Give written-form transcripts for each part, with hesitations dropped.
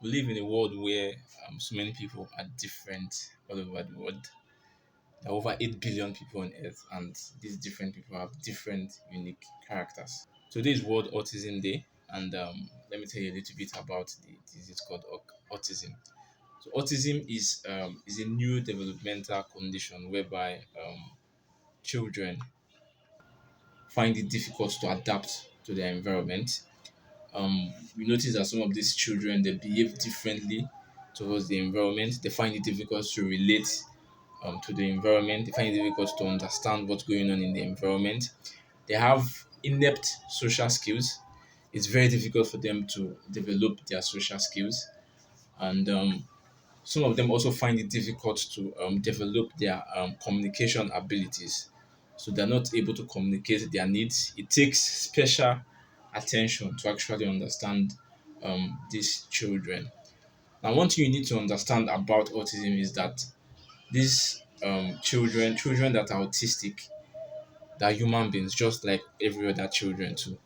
We live in a world where so many people are different all over the world. There are over 8 billion people on earth, and these different people have different unique characters. Today is World Autism Day, and let me tell you a little bit about the disease called autism. So, autism is a neurodevelopmental condition whereby children find it difficult to adapt to their environment. We notice that some of these children they behave differently towards the environment. They find it difficult to relate to the environment. They find it difficult to understand what's going on in the environment. They have inept social skills. It's very difficult for them to develop their social skills, and some of them also find it difficult to develop their communication abilities. So they're not able to communicate their needs. It takes special attention to actually understand these children. Now, one thing you need to understand about autism is that these children that are autistic, they're human beings just like every other children too.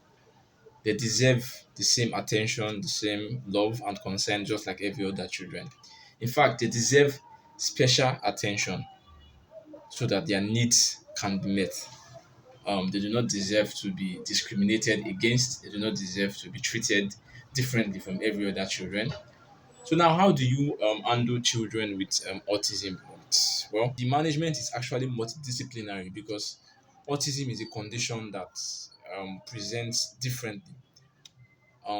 They deserve the same attention, the same love and concern just like every other children. In fact, they deserve special attention so that their needs can be met. They do not deserve to be discriminated against. They do not deserve to be treated differently from every other children. So now, how do you handle children with autism? Well, the management is actually multidisciplinary because autism is a condition that presents differently.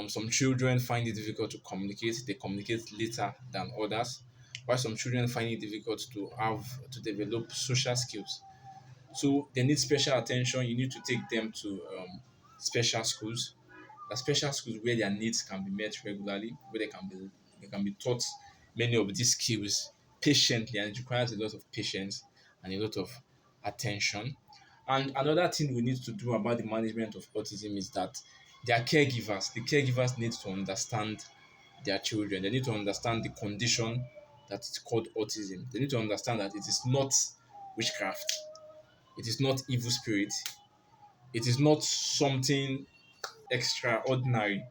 Some children find it difficult to communicate; they communicate later than others, while some children find it difficult to develop social skills. So they need special attention. You need to take them to special schools. The special schools where their needs can be met regularly, where they can be taught many of these skills patiently, and it requires a lot of patience and a lot of attention. And another thing we need to do about the management of autism is that the caregivers need to understand their children. They need to understand the condition that is called autism. They need to understand that it is not witchcraft, it is not evil spirit, it is not something extraordinary.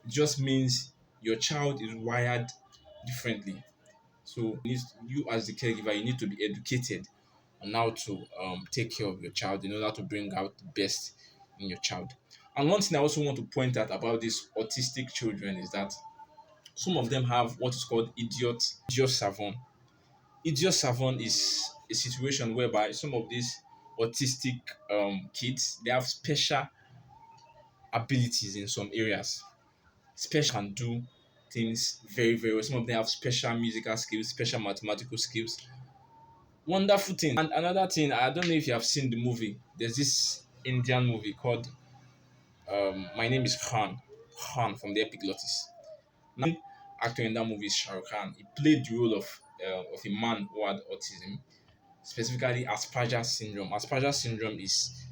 It just means your child is wired differently. So you as the caregiver, you need to be educated on how to take care of your child in order to bring out the best in your child. And one thing I also want to point out about these autistic children is that some of them have what is called idiot savant. Idiot savant is a situation whereby some of these autistic kids they have special abilities in some areas. Special can do things very very well. Some of them have special musical skills, special mathematical skills. Wonderful thing. And another thing, I don't know if you have seen the movie. There's this Indian movie called My Name is Khan. Khan from the Epic Lotus. Now, actor in that movie is Shah Rukh Khan. He played the role of a man who had autism, specifically Asperger's syndrome. Asperger's syndrome is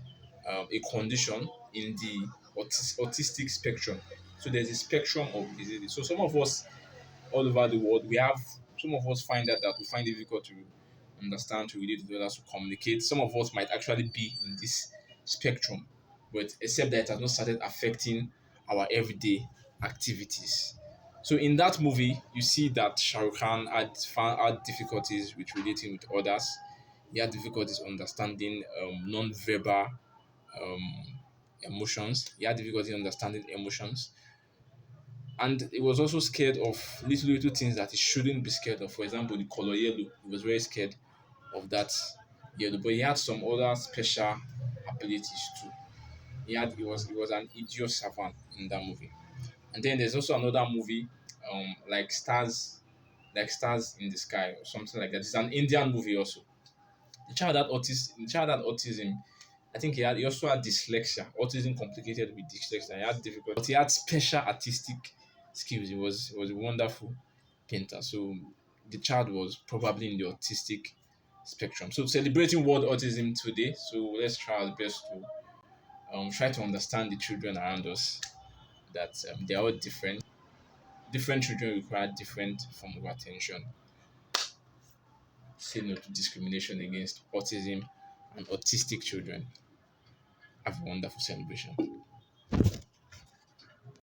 a condition in the autistic spectrum. So there's a spectrum of diseases. So some of us all over the world, we have some of us find that we find it difficult to understand, to relate with others, to communicate. Some of us might actually be in this spectrum, but except that it has not started affecting our everyday activities. So in that movie, you see that Shah Rukh Khan had difficulties with relating with others. He had difficulties understanding non-verbal emotions. He had difficulty understanding emotions, and he was also scared of little things that he shouldn't be scared of. For example, the color yellow. He was very scared of that yellow, but he had some other special abilities too. He was an idiot savant in that movie. And then there's also another movie, like stars in the sky or something like that. It's an Indian movie also. The child had autism. I think he also had dyslexia. Autism complicated with dyslexia. He had difficult, but he had special artistic skills. He was a wonderful painter. So the child was probably in the autistic spectrum. So celebrating World Autism today. So let's try our best to try to understand the children around us. That they are all different. Different children require different form of attention. Say no to discrimination against autism and autistic children. Have a wonderful celebration.